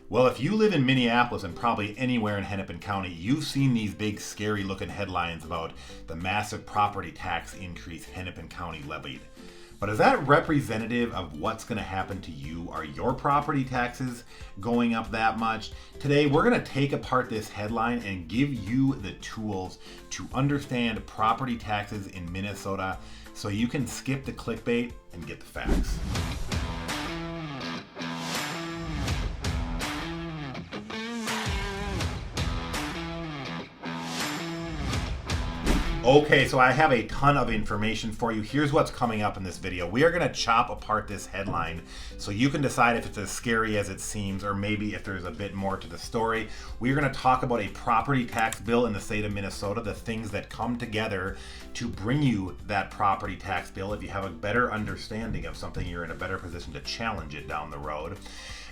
Well, if you live in Minneapolis and probably anywhere in Hennepin County, you've seen these big scary looking headlines about the massive property tax increase Hennepin County levied. But is that representative of what's going to happen to you? Are your property taxes going up that much? Today, we're going to take apart this headline and give you the tools to understand property taxes in Minnesota so you can skip the clickbait and get the facts. Okay, so I have a ton of information for you. Here's what's coming up in this video. We are going to chop apart this headline so you can decide if it's as scary as it seems or maybe if there's a bit more to the story. We are going to talk about a property tax bill in the state of Minnesota, the things that come together to bring you that property tax bill. If you have a better understanding of something, you're in a better position to challenge it down the road.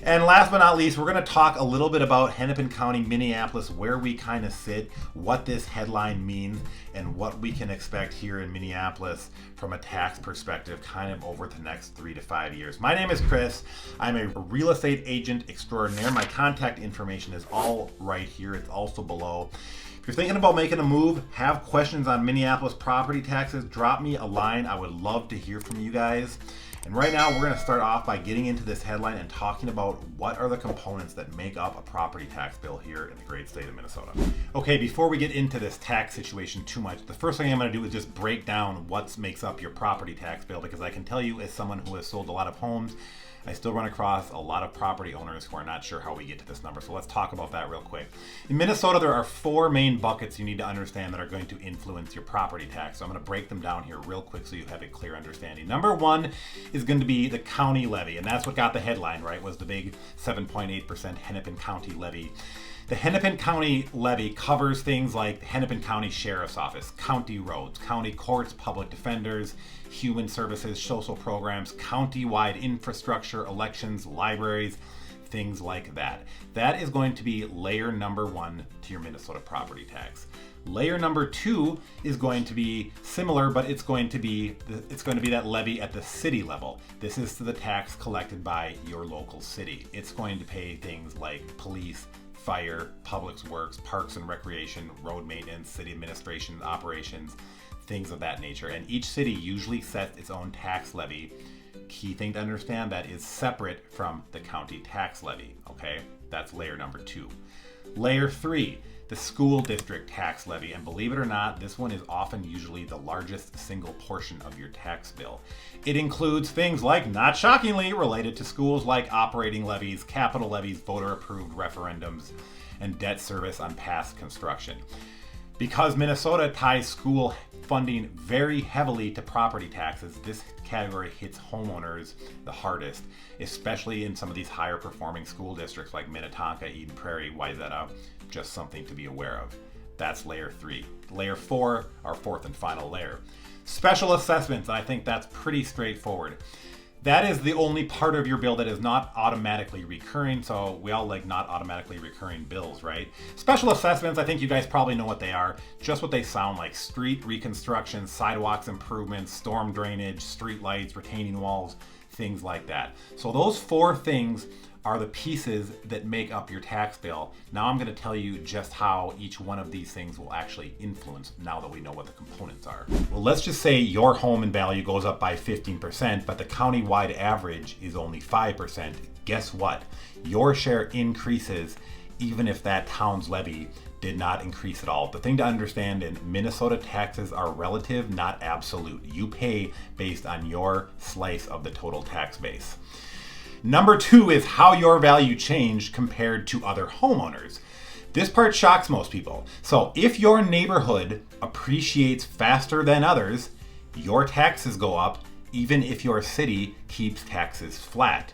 And last but not least, we're going to talk a little bit about Hennepin County, Minneapolis, where we kind of sit, what this headline means, and what we can expect here in Minneapolis from a tax perspective kind of over the next 3 to 5 years. My name is Chris. I'm a real estate agent extraordinaire. My contact information is all right here. It's also below. If you're thinking about making a move, have questions on Minneapolis property taxes, drop me a line. I would love to hear from you guys. And right now, we're going to start off by getting into this headline and talking about what are the components that make up a property tax bill here in the great state of Minnesota. Okay, before we get into this tax situation too much, the first thing I'm going to do is just break down what makes up your property tax bill, because I can tell you, as someone who has sold a lot of homes, I still run across a lot of property owners who are not sure how we get to this number. So let's talk about that real quick. In Minnesota, there are 4 main buckets you need to understand that are going to influence your property tax. So I'm going to break them down here real quick so you have a clear understanding. Number 1 is going to be the county levy, and that's what got the headline, right? Was the big 7.8% Hennepin County levy. The Hennepin County levy covers things like the Hennepin County Sheriff's Office, county roads, county courts, public defenders, human services, social programs, county-wide infrastructure, elections, libraries, things like that. That is going to be layer number 1 to your Minnesota property tax. Layer number 2 is going to be similar, but it's going to be that levy at the city level. This is the tax collected by your local city. It's going to pay things like police, fire, public works, parks and recreation, road maintenance, city administration, operations, things of that nature. And each city usually sets its own tax levy. Key thing to understand, that is separate from the county tax levy, okay? That's layer number 2. Layer 3, the school district tax levy, and believe it or not, this one is often usually the largest single portion of your tax bill. It includes things like, not shockingly, related to schools like operating levies, capital levies, voter-approved referendums, and debt service on past construction. Because Minnesota ties school funding very heavily to property taxes, this category hits homeowners the hardest, especially in some of these higher performing school districts like Minnetonka, Eden Prairie, Wayzata. Just something to be aware of. That's layer 3. Layer 4, our fourth and final layer. Special assessments, I think that's pretty straightforward. That is the only part of your bill that is not automatically recurring, so we all like not automatically recurring bills, right? Special assessments, I think you guys probably know what they are, just what they sound like: street reconstruction, sidewalks improvements, storm drainage, street lights, retaining walls, things like that. So those 4 things are the pieces that make up your tax bill. Now I'm going to tell you just how each one of these things will actually influence now that we know what the components are. Well, let's just say your home in value goes up by 15%, but the county-wide average is only 5%. Guess what? Your share increases even if that town's levy did not increase at all. The thing to understand in Minnesota, taxes are relative, not absolute. You pay based on your slice of the total tax base. Number 2 is how your value changed compared to other homeowners. This part shocks most people. So if your neighborhood appreciates faster than others, your taxes go up, even if your city keeps taxes flat.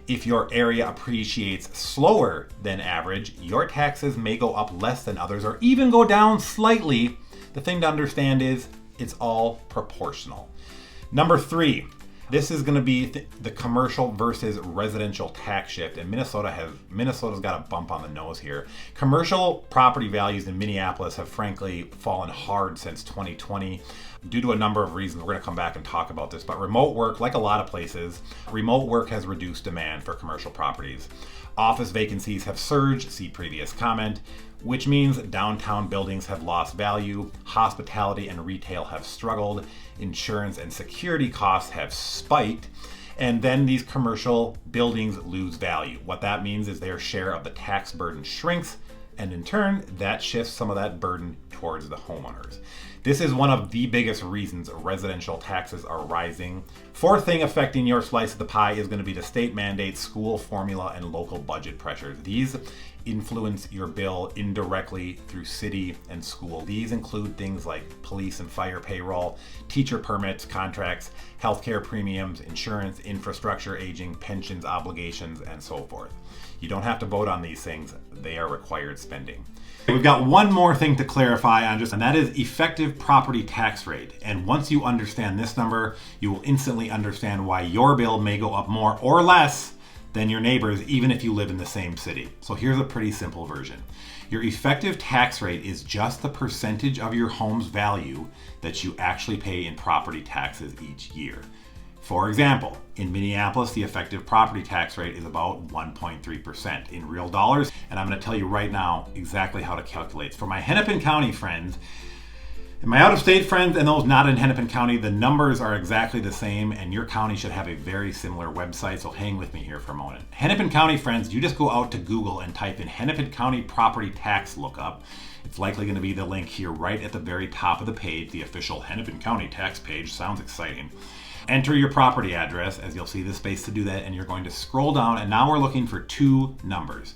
If your area appreciates slower than average, your taxes may go up less than others or even go down slightly. The thing to understand is it's all proportional. Number 3, this is going to be the commercial versus residential tax shift, and Minnesota's got a bump on the nose here. Commercial property values in Minneapolis have frankly fallen hard since 2020. due to a number of reasons. We're going to come back and talk about this, but remote work, like a lot of places, remote work has reduced demand for commercial properties. Office vacancies have surged, see previous comment, which means downtown buildings have lost value, hospitality and retail have struggled, insurance and security costs have spiked, and then these commercial buildings lose value. What that means is their share of the tax burden shrinks, and in turn, that shifts some of that burden towards the homeowners. This is one of the biggest reasons residential taxes are rising. Fourth thing affecting your slice of the pie is going to be the state mandates, school formula, and local budget pressures. These influence your bill indirectly through city and school. These include things like police and fire payroll, teacher permits, contracts, healthcare premiums, insurance, infrastructure, aging, pensions, obligations, and so forth. You don't have to vote on these things. They are required spending. We've got one more thing to clarify and that is effective property tax rate. And once you understand this number, you will instantly understand why your bill may go up more or less than your neighbors, even if you live in the same city. So here's a pretty simple version. Your effective tax rate is just the percentage of your home's value that you actually pay in property taxes each year. For example, in Minneapolis, the effective property tax rate is about 1.3% in real dollars, and I'm going to tell you right now exactly how to calculate. For my Hennepin County friends, and my out-of-state friends, and those not in Hennepin County, the numbers are exactly the same, and your county should have a very similar website, so hang with me here for a moment. Hennepin County friends, you just go out to Google and type in Hennepin County property tax lookup. It's likely going to be the link here right at the very top of the page, the official Hennepin County tax page. Sounds exciting. Enter your property address, as you'll see the space to do that, and you're going to scroll down, and now we're looking for two numbers.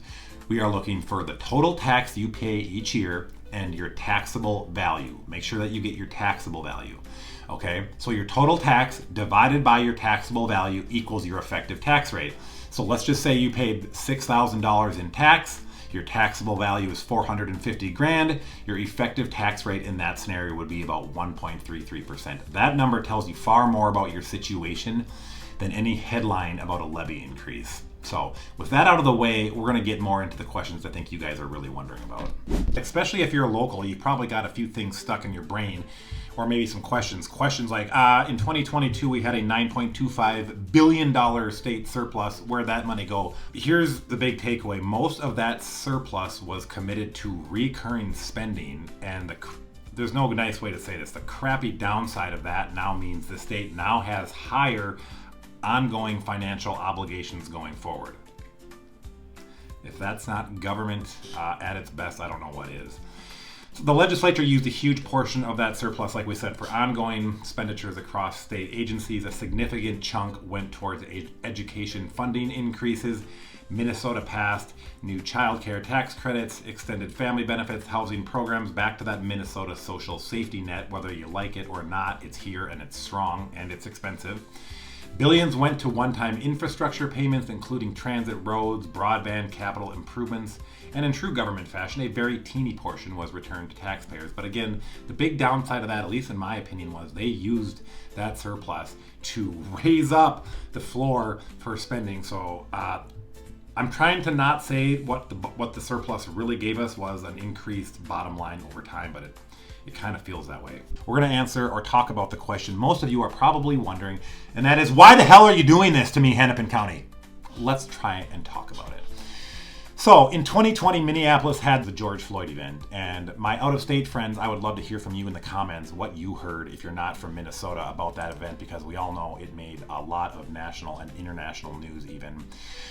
We are looking for the total tax you pay each year and your taxable value. Make sure that you get your taxable value. Okay, so your total tax divided by your taxable value equals your effective tax rate. So let's just say you paid $6,000 in tax. Your taxable value is $450,000. Your effective tax rate in that scenario would be about 1.33%. That number tells you far more about your situation than any headline about a levy increase. So with that out of the way, we're going to get more into the questions I think you guys are really wondering about. Especially if you're local, you've probably got a few things stuck in your brain, or maybe some questions. Questions like, in 2022, we had a $9.25 billion state surplus. Where'd that money go? Here's the big takeaway. Most of that surplus was committed to recurring spending, and there's no nice way to say this. The crappy downside of that now means the state now has higher ongoing financial obligations going forward. If that's not government at its best, I don't know what is. So the legislature used a huge portion of that surplus, like we said, for ongoing expenditures across state agencies. A significant chunk went towards education funding increases. Minnesota passed new child care tax credits, extended family benefits, housing programs, back to that Minnesota social safety net. Whether you like it or not, it's here and it's strong and it's expensive. Billions went to one-time infrastructure payments, including transit, roads, broadband, capital improvements, and in true government fashion, a very teeny portion was returned to taxpayers. But again, the big downside of that, at least in my opinion, was they used that surplus to raise up the floor for spending. So I'm trying to not say what the surplus really gave us was an increased bottom line over time, but it kind of feels that way. We're going to answer or talk about the question most of you are probably wondering, and that is, why the hell are you doing this to me, Hennepin County? Let's try and talk about it. So in 2020, Minneapolis had the George Floyd event, and my out-of-state friends, I would love to hear from you in the comments what you heard, if you're not from Minnesota, about that event, because we all know it made a lot of national and international news even.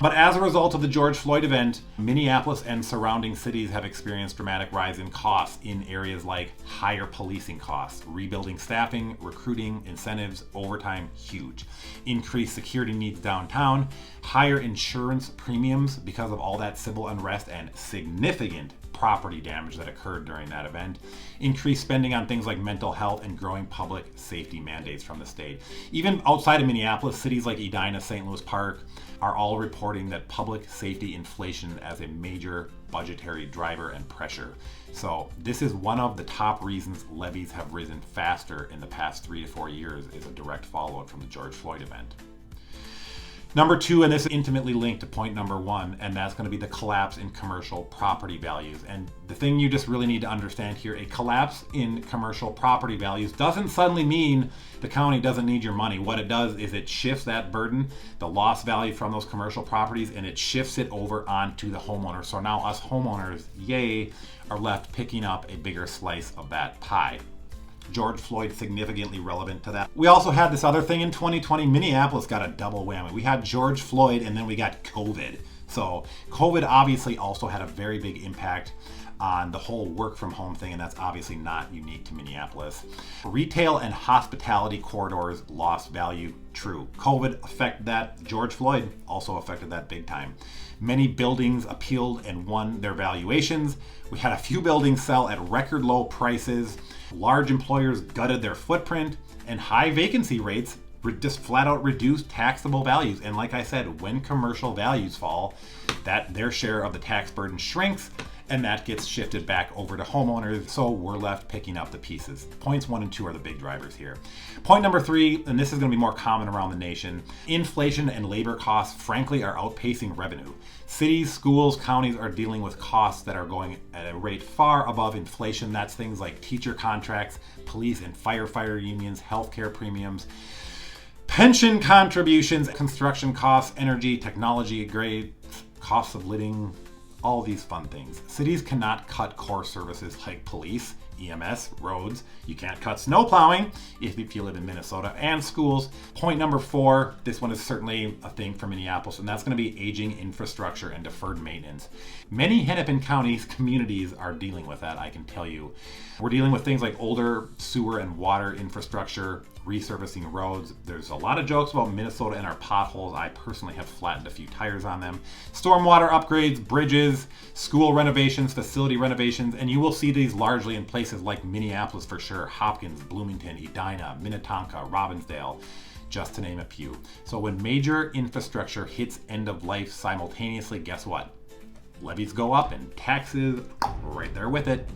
But as a result of the George Floyd event, Minneapolis and surrounding cities have experienced dramatic rise in costs in areas like higher policing costs, rebuilding staffing, recruiting, incentives, overtime, huge. Increased security needs downtown, higher insurance premiums because of all that civil unrest and significant property damage that occurred during that event, increased spending on things like mental health, and growing public safety mandates from the state. Even outside of Minneapolis, cities like Edina, St. Louis Park are all reporting that public safety inflation as a major budgetary driver and pressure. So this is one of the top reasons levies have risen faster in the past 3 to 4 years, is a direct follow-up from the George Floyd event. Number two, and this is intimately linked to point number one, and that's going to be the collapse in commercial property values. And the thing you just really need to understand here, a collapse in commercial property values doesn't suddenly mean the county doesn't need your money. What it does is it shifts that burden, the lost value from those commercial properties, and it shifts it over onto the homeowner. So now us homeowners, yay, are left picking up a bigger slice of that pie. George Floyd significantly relevant to that. We also had this other thing in 2020. Minneapolis got a double whammy. We had George Floyd and then we got COVID. So COVID obviously also had a very big impact on the whole work from home thing, and that's obviously not unique to Minneapolis. Retail and hospitality corridors lost value. True. COVID affected that. George Floyd also affected that big time. Many buildings appealed and won their valuations. We had a few buildings sell at record low prices. Large employers gutted their footprint, and high vacancy rates just flat out reduced taxable values. And like I said, when commercial values fall, that their share of the tax burden shrinks, and that gets shifted back over to homeowners, so we're left picking up the pieces. Points 1 and 2 are the big drivers here. Point number 3, and this is going to be more common around the nation, inflation and labor costs, frankly, are outpacing revenue. Cities, schools, counties are dealing with costs that are going at a rate far above inflation. That's things like teacher contracts, police and firefighter unions, healthcare premiums, pension contributions, construction costs, energy, technology grade, costs of living, all these fun things. Cities cannot cut core services like police, EMS, roads. You can't cut snow plowing if you live in Minnesota, and schools. Point number 4, this one is certainly a thing for Minneapolis, and that's going to be aging infrastructure and deferred maintenance. Many Hennepin County communities are dealing with that, I can tell you. We're dealing with things like older sewer and water infrastructure, resurfacing roads. There's a lot of jokes about Minnesota and our potholes. I personally have flattened a few tires on them. Stormwater upgrades, bridges, school renovations, facility renovations, and you will see these largely in places like Minneapolis for sure, Hopkins, Bloomington, Edina, Minnetonka, Robbinsdale, just to name a few. So when major infrastructure hits end of life simultaneously, guess what? Levies go up and taxes right there with it.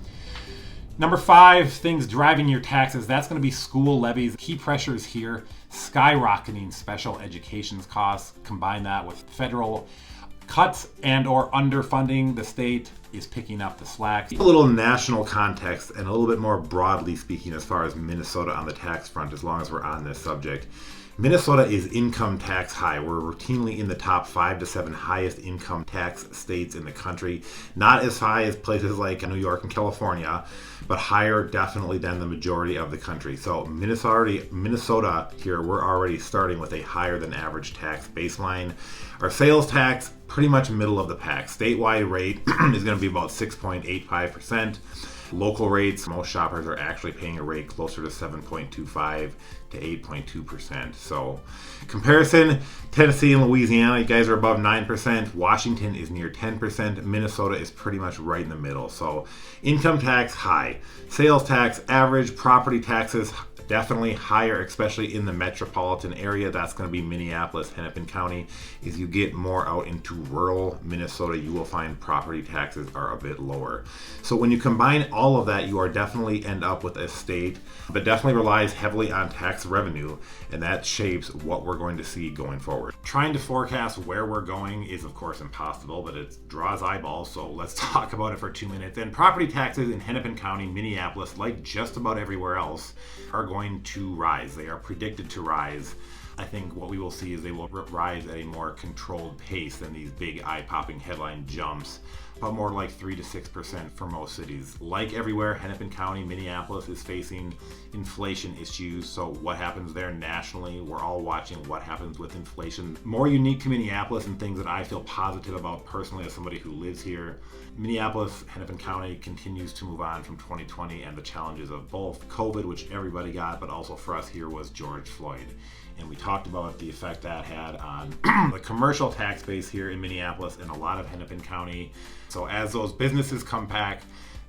Number 5, things driving your taxes. That's going to be school levies. Key pressures here, skyrocketing special education costs. Combine that with federal cuts and or underfunding. The state is picking up the slack. A little national context and a little bit more broadly speaking as far as Minnesota on the tax front, as long as we're on this subject. Minnesota is income tax high. We're routinely in the top 5 to 7 highest income tax states in the country. Not as high as places like New York and California, but higher definitely than the majority of the country. So Minnesota here, we're already starting with a higher than average tax baseline. Our sales tax, pretty much middle of the pack. Statewide rate is going to be about 6.85%. Local rates, most shoppers are actually paying a rate closer to 7.25 to 8.2%. So comparison, Tennessee and Louisiana, you guys are above 9%. Washington is near 10%. Minnesota is pretty much right in the middle. So income tax high, sales tax average, property taxes definitely higher, especially in the metropolitan area. That's going to be Minneapolis, Hennepin County. As you get more out into rural Minnesota, you will find property taxes are a bit lower. So when you combine all of that, you are definitely end up with a state that definitely relies heavily on tax revenue, and that shapes what we're going to see going forward. Trying to forecast where we're going is of course impossible, but it draws eyeballs, so let's talk about it for 2 minutes. And property taxes in Hennepin County, Minneapolis, like just about everywhere else, are going to rise. They are predicted to rise. I think what we will see is they will rise at a more controlled pace than these big eye-popping headline jumps, but more like 3 to 6% for most cities. Like everywhere, Hennepin County, Minneapolis is facing inflation issues. So what happens there nationally? We're all watching what happens with inflation. More unique to Minneapolis and things that I feel positive about personally as somebody who lives here. Minneapolis, Hennepin County continues to move on from 2020 and the challenges of both COVID, which everybody got, but also for us here was George Floyd. And we talked about the effect that had on the commercial tax base here in Minneapolis and a lot of Hennepin County. So as those businesses come back,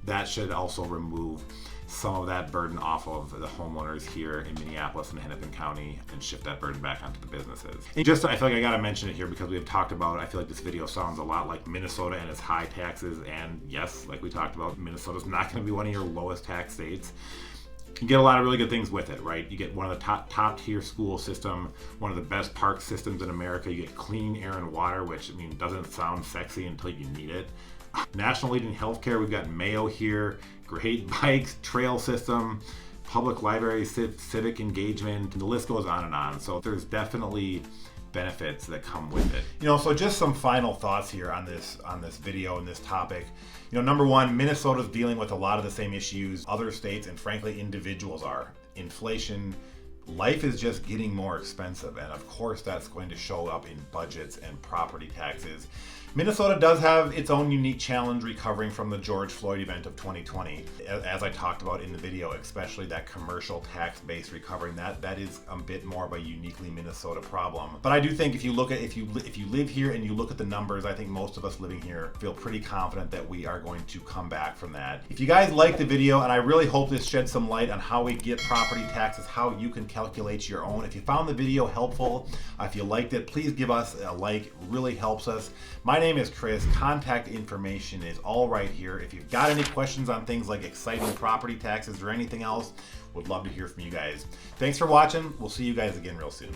that should also remove some of that burden off of the homeowners here in Minneapolis and Hennepin County and shift that burden back onto the businesses. And just, I feel like I gotta mention it here because we have talked about, I feel like this video sounds a lot like Minnesota and its high taxes. And yes, like we talked about, Minnesota's not gonna be one of your lowest tax states. You get a lot of really good things with it, right? You get one of the top tier school system, one of the best park systems in America. You get clean air and water, which, I mean, doesn't sound sexy until you need it. National leading healthcare, we've got Mayo here, great bikes, trail system, public library, civic engagement, and the list goes on and on. So there's definitely benefits that come with it. You know, so just some final thoughts here on this video and this topic. You know, number one, Minnesota's dealing with a lot of the same issues other states and frankly individuals are. Inflation, life is just getting more expensive, and of course that's going to show up in budgets and property taxes. Minnesota does have its own unique challenge recovering from the George Floyd event of 2020. As I talked about in the video, especially that commercial tax base recovering, that is a bit more of a uniquely Minnesota problem. But I do think if you live here and you look at the numbers, I think most of us living here feel pretty confident that we are going to come back from that. If you guys like the video, and I really hope this sheds some light on how we get property taxes, how you can calculate your own. If you found the video helpful, if you liked it, please give us a like. It really helps us. My name is Chris. Contact information is all right here. If you've got any questions on things like exciting property taxes or anything else, would love to hear from you guys. Thanks for watching. We'll see you guys again real soon.